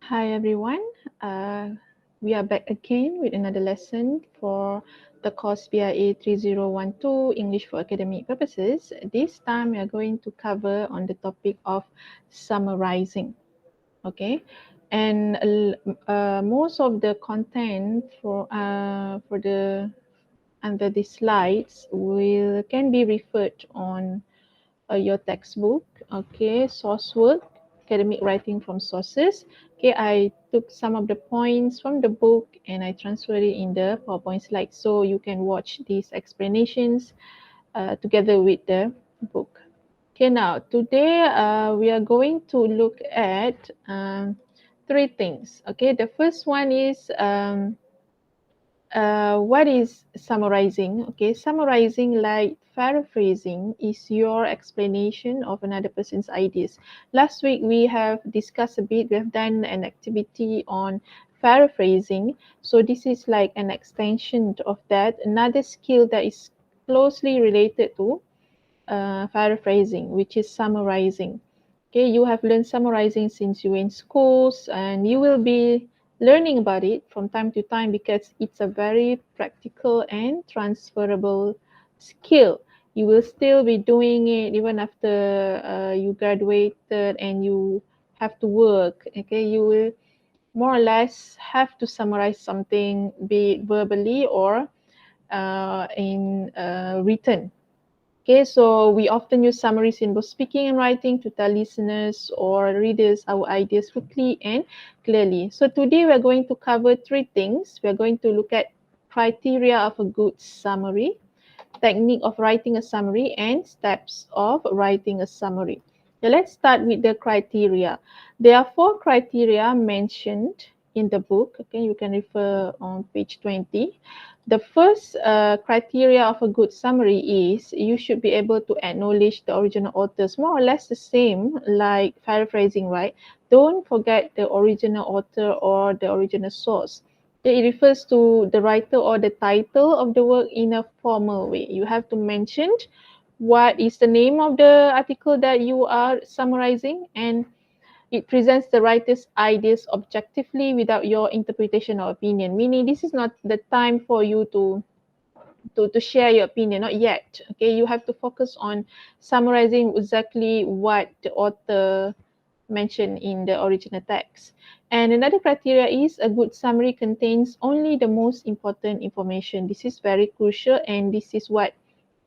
Hi everyone. We are back again with another lesson for the course BIA 3012 English for Academic Purposes. This time we are going to cover on the topic of summarizing. Okay, and most of the content for the under the slides will can be referred on your textbook. Okay, source work, academic writing from sources. Okay, I took some of the points from the book and I transferred it in the PowerPoint slide so you can watch these explanations together with the book. Okay, now today we are going to look at three things. Okay, the first one is what is summarizing? Okay, summarizing, like paraphrasing, is your explanation of another person's ideas. Last week we have discussed a bit, we have done an activity on paraphrasing. So this is like an extension of that, another skill that is closely related to paraphrasing, which is summarizing. Okay, you have learned summarizing since you were in schools, and you will be learning about it from time to time because it's a very practical and transferable skill. You will still be doing it even after you graduated and you have to work. Okay, you will more or less have to summarize something, be it verbally or in written. Okay, so we often use summaries in both speaking and writing to tell listeners or readers our ideas quickly and clearly. So today we're going to cover three things. We're going to look at criteria of a good summary, technique of writing a summary, and steps of writing a summary. So let's start with the criteria. There are four criteria mentioned in the book. Okay, you can refer on page 20. The first criteria of a good summary is you should be able to acknowledge the original authors, more or less the same like paraphrasing, right? Don't forget the original author or the original source. It refers to the writer or the title of the work in a formal way. You have to mention what is the name of the article that you are summarizing, and it presents the writer's ideas objectively without your interpretation or opinion. Meaning, this is not the time for you to share your opinion, not yet. Okay, you have to focus on summarizing exactly what the author mentioned in the original text. And another criteria is a good summary contains only the most important information. This is very crucial, and this is what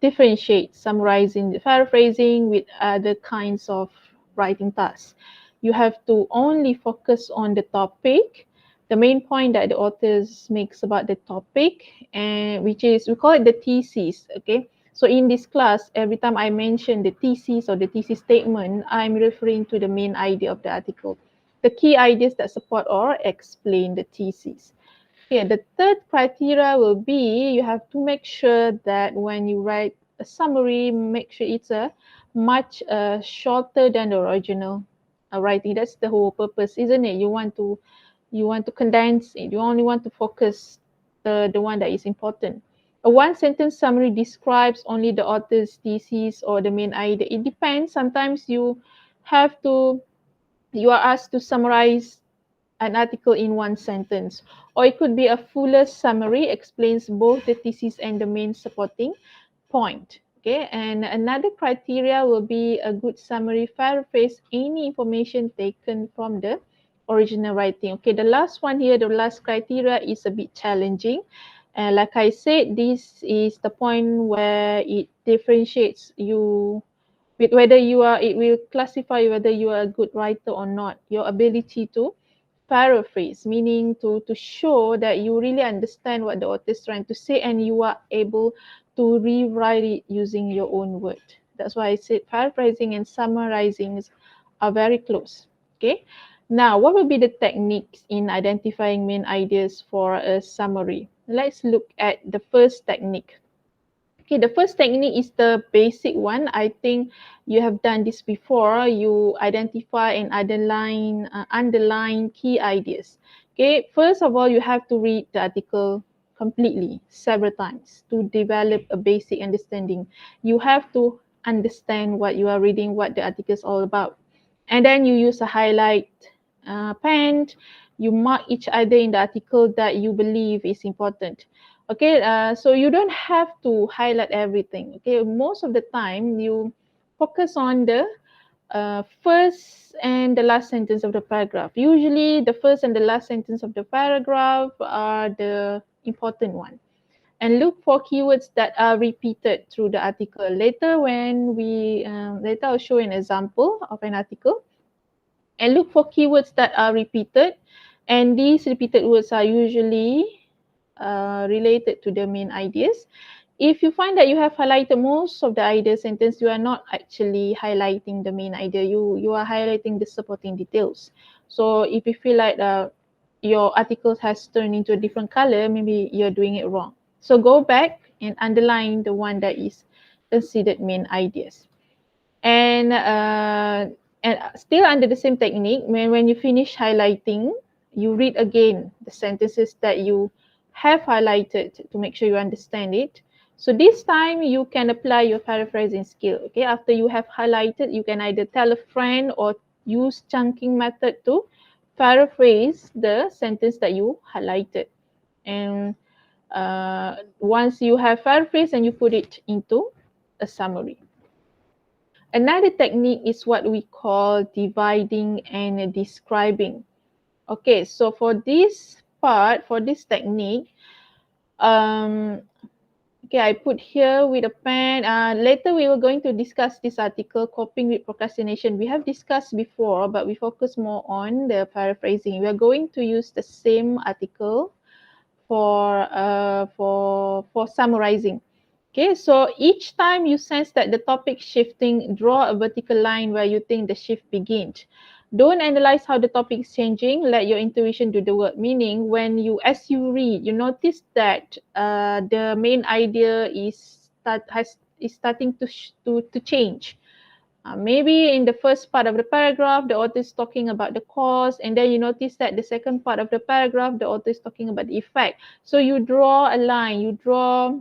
differentiates summarizing, the paraphrasing with other kinds of writing tasks. You have to only focus on the topic, the main point that the authors makes about the topic, and which is, we call it the thesis. Okay, so in this class, every time I mention the thesis or the thesis statement, I'm referring to the main idea of the article, the key ideas that support or explain the thesis. Okay, the third criteria will be you have to make sure that when you write a summary, make sure it's a much shorter than the original writing. That's the whole purpose, isn't it? You want to condense it. You only want to focus the one that is important. A one sentence summary describes only the author's thesis or the main idea. It depends. Sometimes have to you are asked to summarize an article in one sentence, or it could be a fuller summary explains both the thesis and the main supporting point. Okay, and another criteria will be a good summary paraphrase any information taken from the original writing. Okay, the last one here, the last criteria is a bit challenging. And like I said, this is the point where it differentiates you with whether you are, it will classify whether you are a good writer or not. Your ability to paraphrase, meaning to show that you really understand what the author is trying to say and you are able to rewrite it using your own word. That's why I said paraphrasing and summarizing are very close. Okay. Now, what will be the techniques in identifying main ideas for a summary? Let's look at the first technique. Okay, the first technique is the basic one. I think you have done this before. You identify and underline key ideas. Okay, first of all, you have to read the article completely several times to develop a basic understanding. You have to understand what you are reading, what the article is all about. And then you use a highlight pen, you mark each other in the article that you believe is important. Okay, so you don't have to highlight everything. Okay, most of the time you focus on the first and the last sentence of the paragraph. Usually, the first and the last sentence of the paragraph are the important one. And look for keywords that are repeated through the article. Later I'll show an example of an article. And look for keywords that are repeated. And these repeated words are usually related to the main ideas. If you find that you have highlighted most of the idea sentence, you are not actually highlighting the main idea. You are highlighting the supporting details. So if you feel like your article has turned into a different color, maybe you're doing it wrong. So go back and underline the one that is considered main ideas. And still under the same technique, when you finish highlighting, you read again the sentences that you have highlighted to make sure you understand it. So this time you can apply your paraphrasing skill. Okay, after you have highlighted, you can either tell a friend or use chunking method to paraphrase the sentence that you highlighted. And once you have paraphrased, and you put it into a summary. Another technique is what we call dividing and describing. Okay, so for this part, for this technique, okay, I put here with a pen. Later we were going to discuss this article, Coping with Procrastination. We have discussed before, but we focus more on the paraphrasing. We are going to use the same article for summarizing. Okay, so each time you sense that the topic shifting, draw a vertical line where you think the shift begins. Don't analyze how the topic is changing. Let your intuition do the work. Meaning, as you read, you notice that the main idea is starting to change. Maybe in the first part of the paragraph, the author is talking about the cause, and then you notice that the second part of the paragraph, the author is talking about the effect. So you draw a line, you draw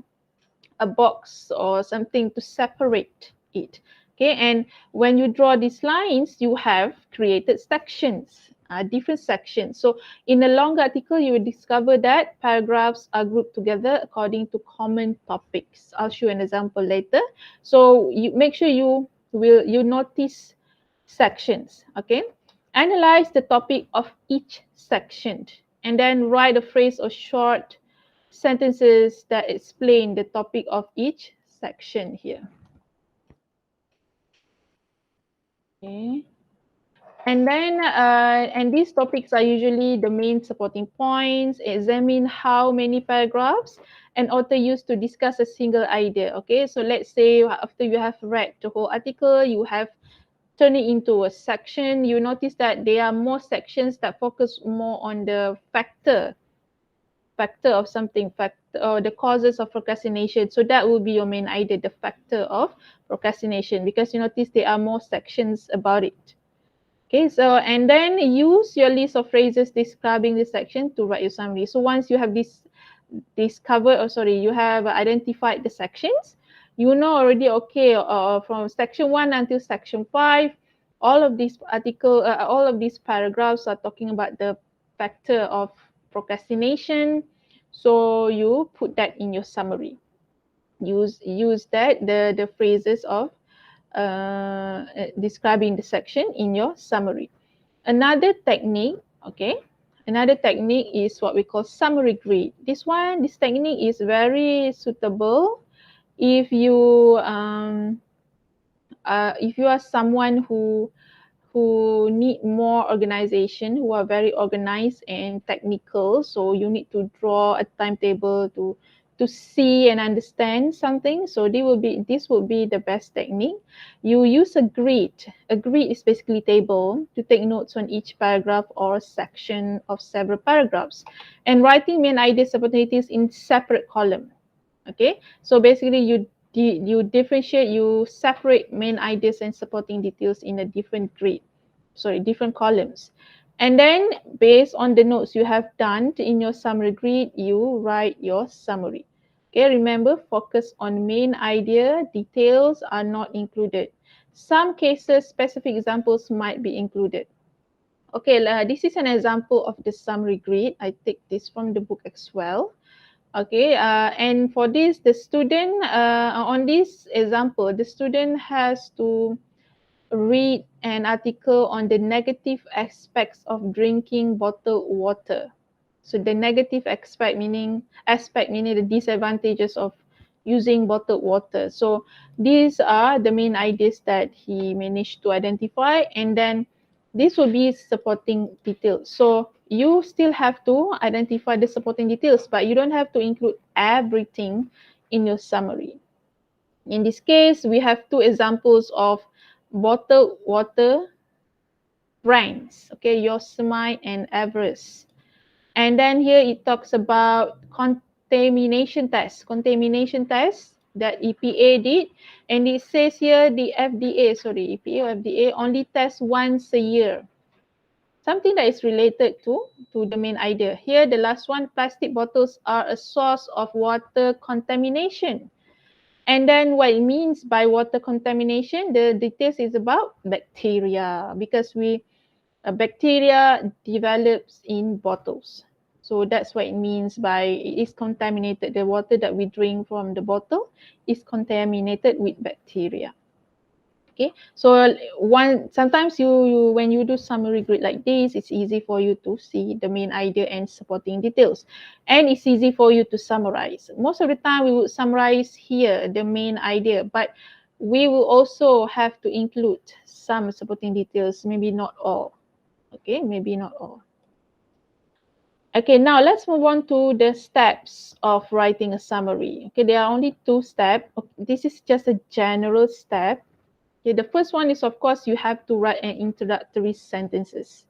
a box or something to separate it. Okay, and when you draw these lines, you have created sections, different sections. So in a longer article, you will discover that paragraphs are grouped together according to common topics. I'll show an example later. So you make sure you notice sections. Okay, analyze the topic of each section and then write a phrase or short sentences that explain the topic of each section here. Okay. And then, and these topics are usually the main supporting points. Examine how many paragraphs an author used to discuss a single idea. Okay, so let's say after you have read the whole article, you have turned it into a section. You notice that there are more sections that focus more on the factor of something, or the causes of procrastination. So that will be your main idea, the factor of procrastination, because you notice there are more sections about it. Okay, so and then use your list of phrases describing this section to write your summary. So once you have you have identified the sections, you know already, okay, from section 1 until section 5, all of these paragraphs are talking about the factor of procrastination. So you put that in your summary. Use that the phrases of describing the section in your summary. Another technique is what we call summary grid. This technique is very suitable if you are someone who need more organization, who are very organized and technical. So you need to draw a timetable to see and understand something. So this will be the best technique. You use a grid. A grid is basically a table to take notes on each paragraph or section of several paragraphs, and writing main ideas opportunities in separate column. Okay, so basically you differentiate, you separate main ideas and supporting details in a different columns. And then based on the notes you have done in your summary grid, you write your summary. Okay, remember, focus on main idea, details are not included. Some cases, specific examples might be included. Okay, this is an example of the summary grid. I take this from the book as well. Okay, and for this, the student, on this example, the student has to read an article on the negative aspects of drinking bottled water. So the negative aspect meaning the disadvantages of using bottled water. So these are the main ideas that he managed to identify, and then this will be supporting details. So you still have to identify the supporting details, but you don't have to include everything in your summary. In this case, we have two examples of bottled water brands, okay, Yosemite and Everest. And then here it talks about contamination tests. Contamination tests that EPA did. And it says here the EPA or FDA only tests once a year. Something that is related to the main idea. Here, the last one, plastic bottles are a source of water contamination. And then what it means by water contamination, the details is about bacteria, because bacteria develops in bottles. So that's what it means by it is contaminated. The water that we drink from the bottle is contaminated with bacteria. Okay, so sometimes you when you do summary grid like this, it's easy for you to see the main idea and supporting details, and it's easy for you to summarize. Most of the time we would summarize here the main idea, but we will also have to include some supporting details, maybe not all. Okay, maybe not all. Okay, now let's move on to the steps of writing a summary. Okay, there are only two steps. This is just a general step. Okay, the first one is, of course, you have to write an introductory sentences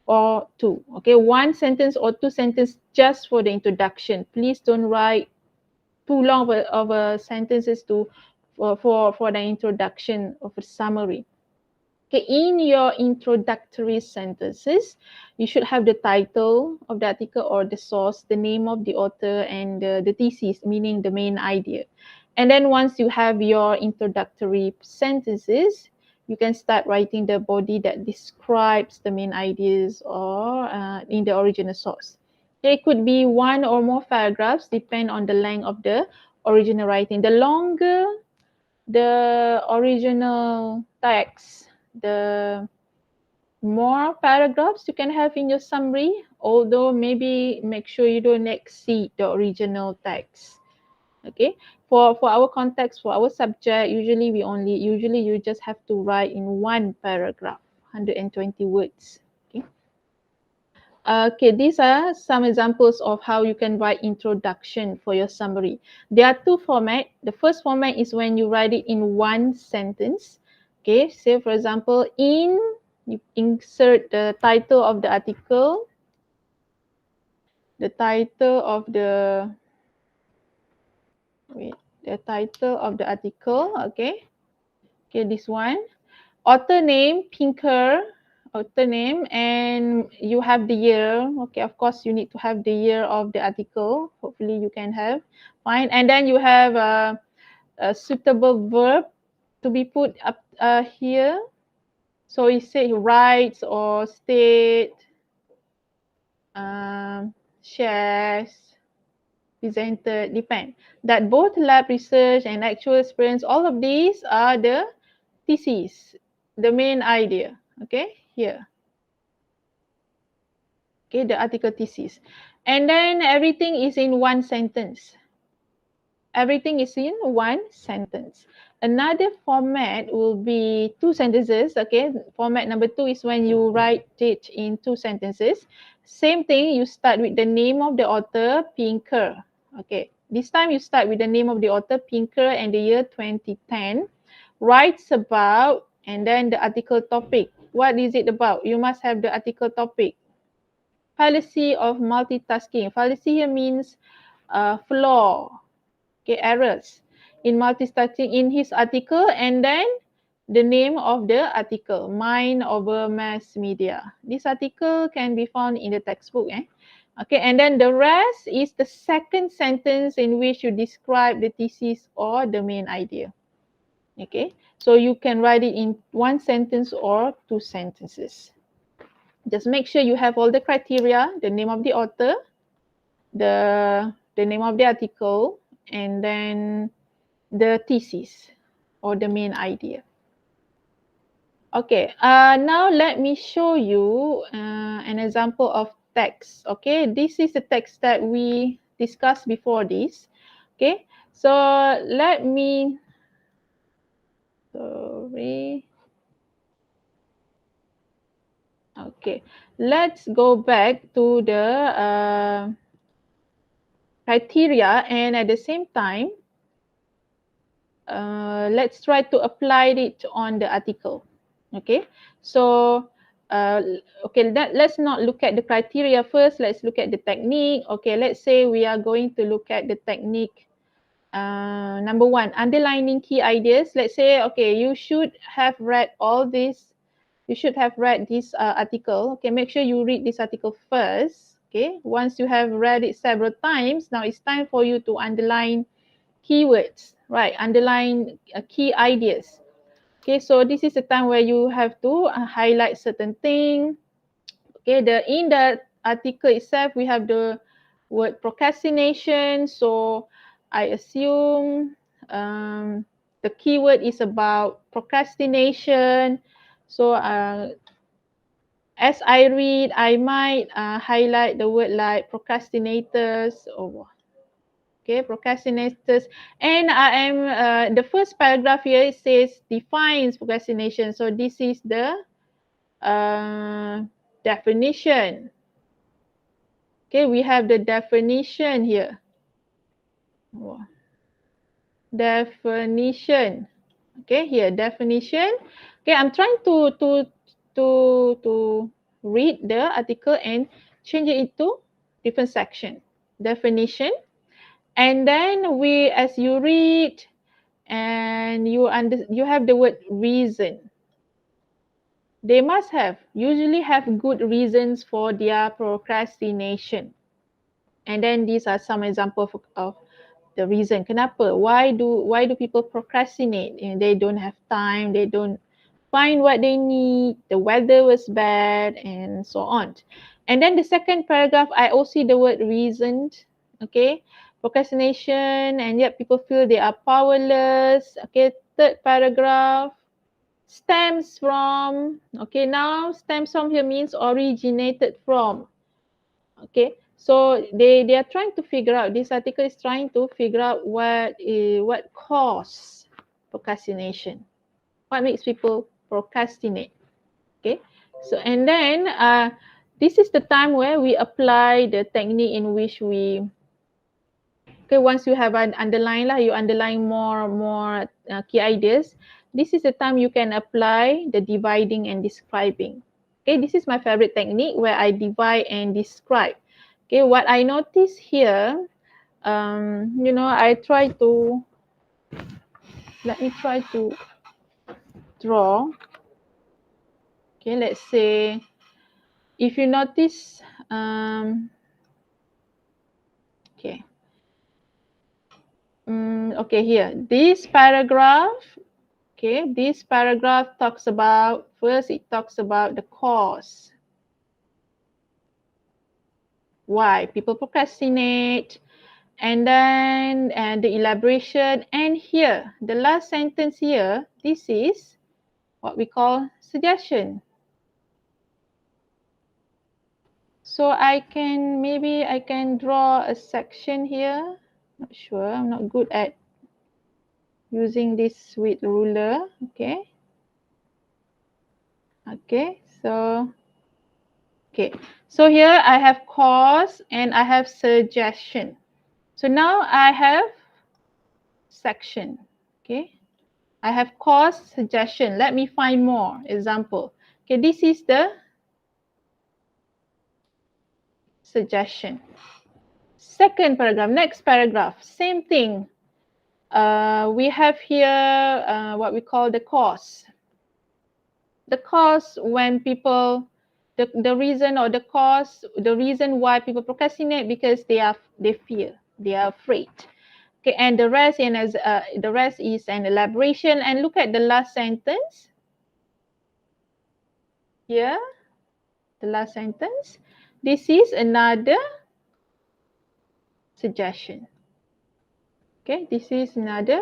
or two. Okay, one sentence or two sentences just for the introduction. Please don't write too long of a sentences for the introduction of a summary. Okay, in your introductory sentences, you should have the title of the article or the source, the name of the author, and the thesis, meaning the main idea. And then once you have your introductory sentences, you can start writing the body that describes the main ideas or in the original source. It could be one or more paragraphs, depend on the length of the original writing. The longer the original text, the more paragraphs you can have in your summary, although maybe make sure you don't exceed the original text. Okay, for our context, for our subject, usually you just have to write in one paragraph, 120 words. Okay. Okay, these are some examples of how you can write introduction for your summary. There are two formats. The first format is when you write it in one sentence. Okay, say for example, you insert the title of the article, the title of the article, okay. Okay, this one. Author name, Pinker, author name, and you have the year. Okay, of course, you need to have the year of the article. Hopefully, you can have. Fine. And then you have a suitable verb to be put up here. So you say writes or state, shares, presented, depend. That both lab research and actual experience, all of these are the thesis, the main idea. Okay, here. Okay, the article thesis. And then everything is in one sentence. Everything is in one sentence. Another format will be two sentences. Okay, format number two is when you write it in two sentences. Same thing, you start with the name of the author, Pinker. Okay, this time you start with the name of the author, Pinker, and the year 2010. Writes about, and then the article topic. What is it about? You must have the article topic. Fallacy of multitasking. Fallacy here means flaw, okay, errors in multitasking in his article, and then the name of the article, Mind over Mass Media. This article can be found in the textbook. Okay, and then the rest is the second sentence in which you describe the thesis or the main idea. Okay, so you can write it in one sentence or two sentences. Just make sure you have all the criteria, the name of the author, the name of the article, and then the thesis or the main idea. Okay, now let me show you an example of text. Okay, this is the text that we discussed before this. Okay, so let me, sorry. Okay, let's go back to the criteria, and at the same time, let's try to apply it on the article. Okay, so okay, let's not look at the criteria first. Let's look at the technique. Okay, let's say we are going to look at the technique. Number one, underlining key ideas. Let's say, okay, you should have read all this. You should have read this article. Okay, make sure you read this article first. Okay, once you have read it several times, now it's time for you to underline keywords, right? Underline key ideas. Okay, so this is the time where you have to highlight certain thing. Okay, in the article itself, we have the word procrastination. So I assume the keyword is about procrastination. So as I read, I might highlight the word like procrastinators or okay, procrastinators. And I am the first paragraph here, it says defines procrastination. So this is the definition. Okay, we have the definition here. Definition. Okay, here definition. Okay, I'm trying to read the article and change it into different section. Definition. And then as you read, and you have the word reason. They must usually have good reasons for their procrastination. And then these are some examples of the reason. Kenapa? Why do people procrastinate? They don't have time, they don't find what they need, the weather was bad, and so on. And then the second paragraph, I also see the word reasoned. Okay, procrastination, and yet people feel they are powerless. Okay, third paragraph, stems from. Okay, now stems from here means originated from. Okay, so they are trying to figure out, this article is trying to figure out what causes procrastination, what makes people procrastinate. Okay, so and then this is the time where we apply the technique in which we, okay, once you have an underline lah, you underline more key ideas. This is the time you can apply the dividing and describing. Okay, this is my favorite technique where I divide and describe. Okay, what I notice here, I try to, let me try to draw. Okay, let's say, if you notice, okay. Okay, here, this paragraph, okay, this paragraph talks about, first it talks about the cause. Why people procrastinate, and then the elaboration, and here, the last sentence here, this is what we call suggestion. So maybe I can draw a section here. Not sure, I'm not good at using this with ruler. Okay. Okay, so here I have cause and I have suggestion. So now I have section. Okay, I have cause, suggestion. Let me find more example. Okay, this is the suggestion. Second paragraph, next paragraph, same thing. We have here what we call the cause. The cause when people, the reason or the cause, the reason why people procrastinate, because they fear, they are afraid. Okay, and the rest is an elaboration. And look at the last sentence here. the last sentence. This is another suggestion. Okay, this is another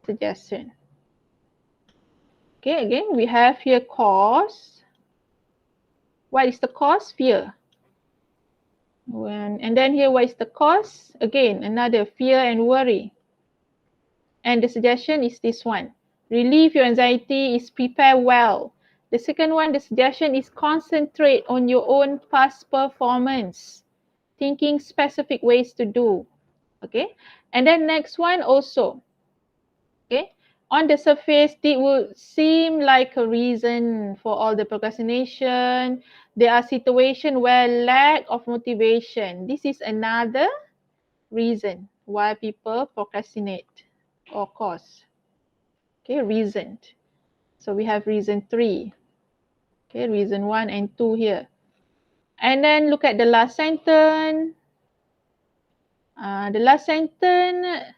suggestion. Okay, again, we have here cause. What is the cause? Fear. And then here, what is the cause? Again, another fear and worry. And the suggestion is this one. Relieve your anxiety is prepare well. The second one, the suggestion is concentrate on your own past performance. Thinking specific ways to do. Okay. And then next one also. Okay. On the surface, it would seem like a reason for all the procrastination. There are situations where lack of motivation. This is another reason why people procrastinate or cause. Okay, reason. So we have reason 3. Okay, reason 1 and 2 here. And then look at the last sentence. The last sentence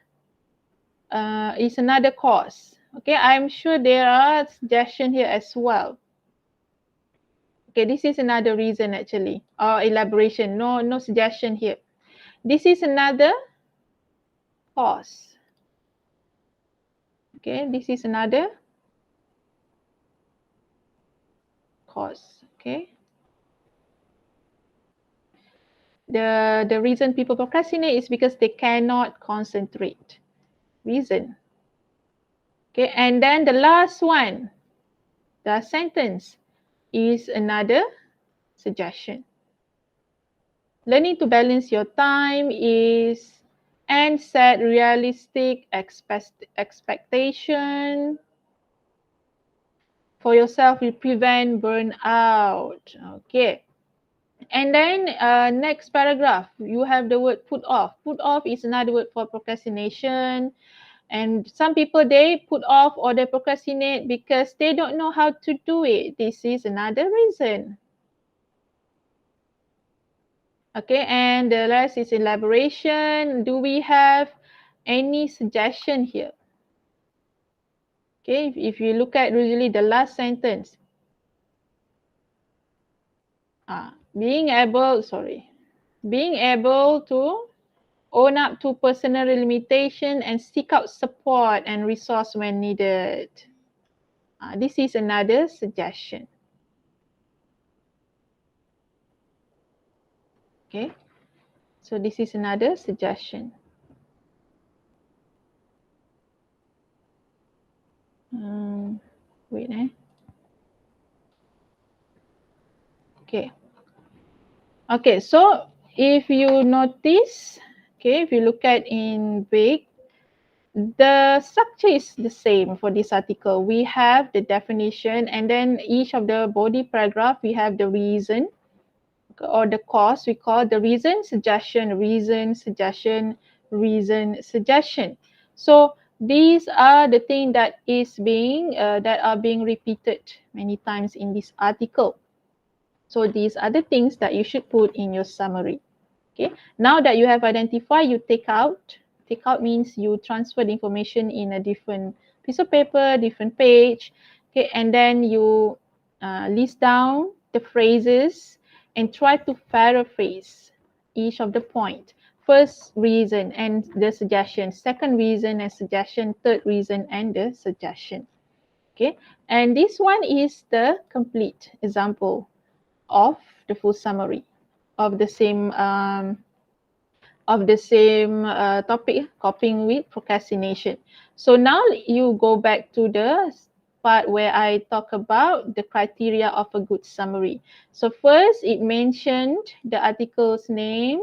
is another cause. Okay, I'm sure there are suggestions here as well. Okay, this is another reason actually, or elaboration. No suggestion here. This is another cause. Okay, this is another cause. Okay. The reason people procrastinate is because they cannot concentrate. Reason. Okay, and then the last one, the sentence, is another suggestion. Learning to balance your time is and set realistic expectation for yourself will prevent burnout. Okay. And then next paragraph, you have the word put off. Put off is another word for procrastination. And some people, they put off or they procrastinate because they don't know how to do it. This is another reason. Okay, and the rest is elaboration. Do we have any suggestion here? Okay, if you look at usually the last sentence. Being able to own up to personal limitation and seek out support and resource when needed. This is another suggestion. Okay, so this is another suggestion. Wait. Okay. Okay, so if you notice, okay, if you look at in big, the structure is the same for this article. We have the definition, and then each of the body paragraph, we have the reason or the cause. We call the reason, suggestion, reason, suggestion, reason, suggestion. So these are the things that are being repeated many times in this article. So these are the things that you should put in your summary. Okay. Now that you have identified, you take out. Take out means you transfer the information in a different piece of paper, different page. Okay, and then you list down the phrases and try to paraphrase each of the point. First reason and the suggestion. Second reason and suggestion. Third reason and the suggestion. Okay, and this one is the complete example of the full summary of the same topic, coping with procrastination. So now you go back to the part where I talk about the criteria of a good summary. So first, it mentioned the article's name.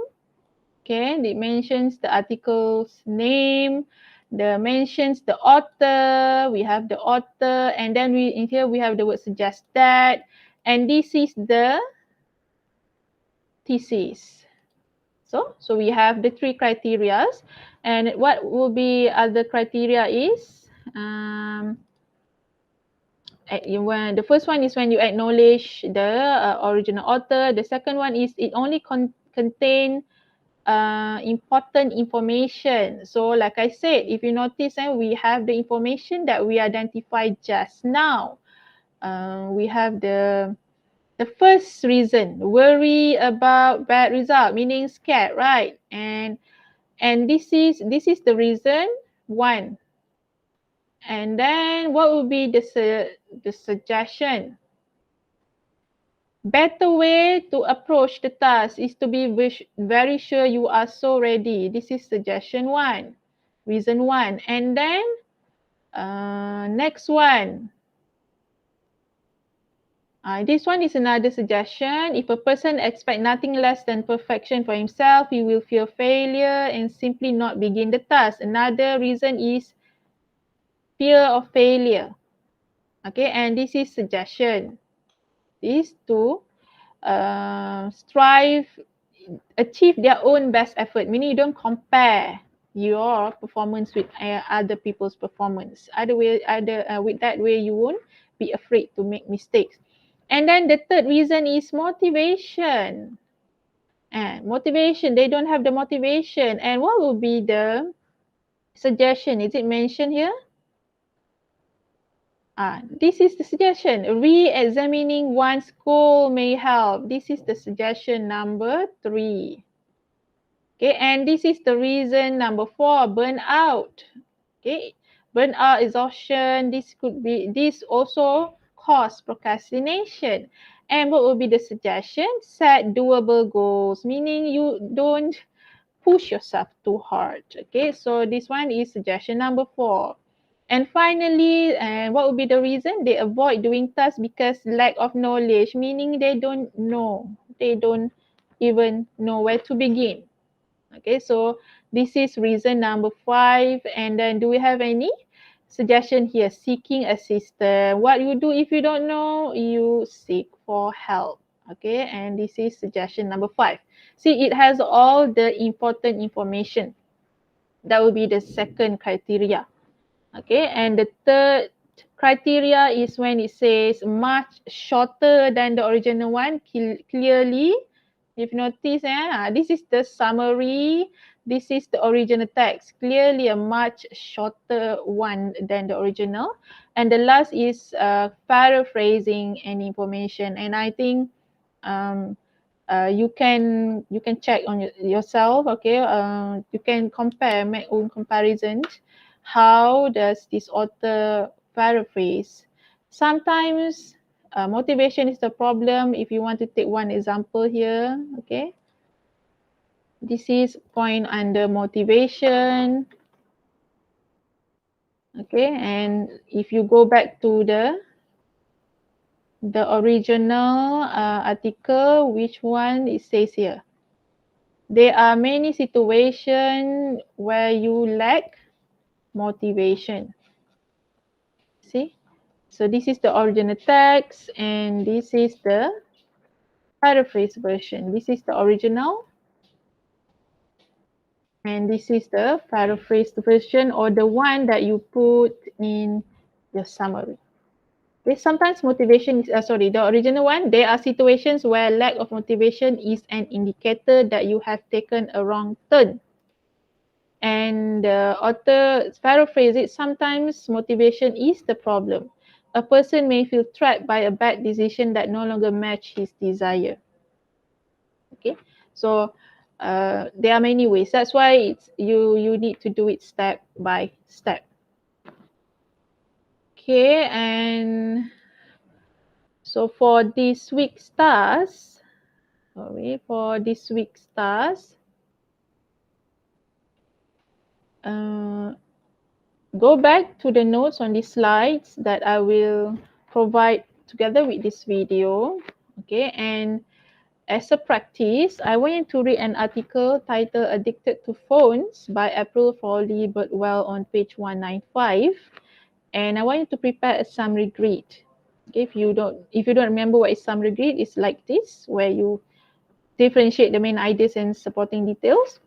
Okay, it mentions the article's name. The mentions the author. We have the author, and then in here we have the word suggest that, and this is the thesis. So we have the 3 criteria, and what will be other criteria is when the first one is when you acknowledge the original author. The second one is it only contain important information. So like I said, if you notice, we have the information that we identified just now. We have the The first reason, worry about bad result, meaning scared, right? And this is the reason one. And then what would be the suggestion? Better way to approach the task is to be very sure you are so ready. This is suggestion one, reason one. And then next one. This one is another suggestion. If a person expects nothing less than perfection for himself, he will fear failure and simply not begin the task. Another reason is fear of failure. Okay, and this is suggestion. Is to strive, achieve their own best effort, meaning you don't compare your performance with other people's performance. With that way, you won't be afraid to make mistakes. And then the third reason is motivation. And motivation, they don't have the motivation. And what will be the suggestion? Is it mentioned here? This is the suggestion. Re-examining one's goal may help. This is the suggestion number 3. Okay, and this is the reason number 4, burnout. Okay, burnout, exhaustion. This also cause procrastination. And what will be the suggestion? Set doable goals, meaning you don't push yourself too hard. Okay, so this one is suggestion number 4. And finally, what would be the reason? They avoid doing tasks because lack of knowledge, meaning they don't know. They don't even know where to begin. Okay, so this is reason number 5. And then do we have any suggestion here? Seeking assistance. What you do if you don't know? You seek for help. Okay, and this is suggestion number 5. See, it has all the important information. That will be the second criteria. Okay, and the third criteria is when it says much shorter than the original one. Clearly, if you notice, this is the summary. This is the original text. Clearly a much shorter one than the original. And the last is paraphrasing any information. And I think you can check on yourself. Okay, you can compare, make own comparisons. How does this author paraphrase? Sometimes motivation is the problem. If you want to take one example here, okay, this is point under motivation. Okay, and if you go back to the original article, which one it says here? There are many situations where you lack motivation. See? So this is the original text and this is the paraphrase version. This is the original and this is the paraphrased version, or the one that you put in the summary. Okay, sometimes motivation is, the original one, there are situations where lack of motivation is an indicator that you have taken a wrong turn. And the author paraphrase it, sometimes motivation is the problem. A person may feel trapped by a bad decision that no longer match his desire. Okay, so there are many ways. That's why it's you need to do it step by step. Okay, and so for this week's task, go back to the notes on these slides that I will provide together with this video. Okay, and as a practice, I want you to read an article titled Addicted to Phones by April Frawley Birdwell on page 195. And I want you to prepare a summary grid. Okay, if you don't remember what is summary grid, it's like this, where you differentiate the main ideas and supporting details.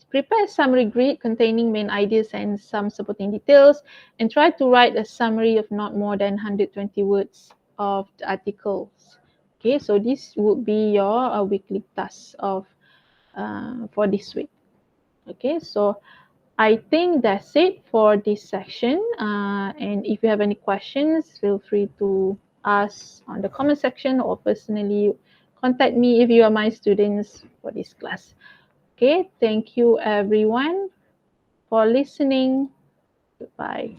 Prepare a summary grid containing main ideas and some supporting details, and try to write a summary of not more than 120 words of the articles. Okay, so this would be your weekly task of for this week. Okay, so I think that's it for this section. And if you have any questions, feel free to us on the comment section or personally contact me if you are my students for this class. Okay, thank you everyone for listening. Goodbye.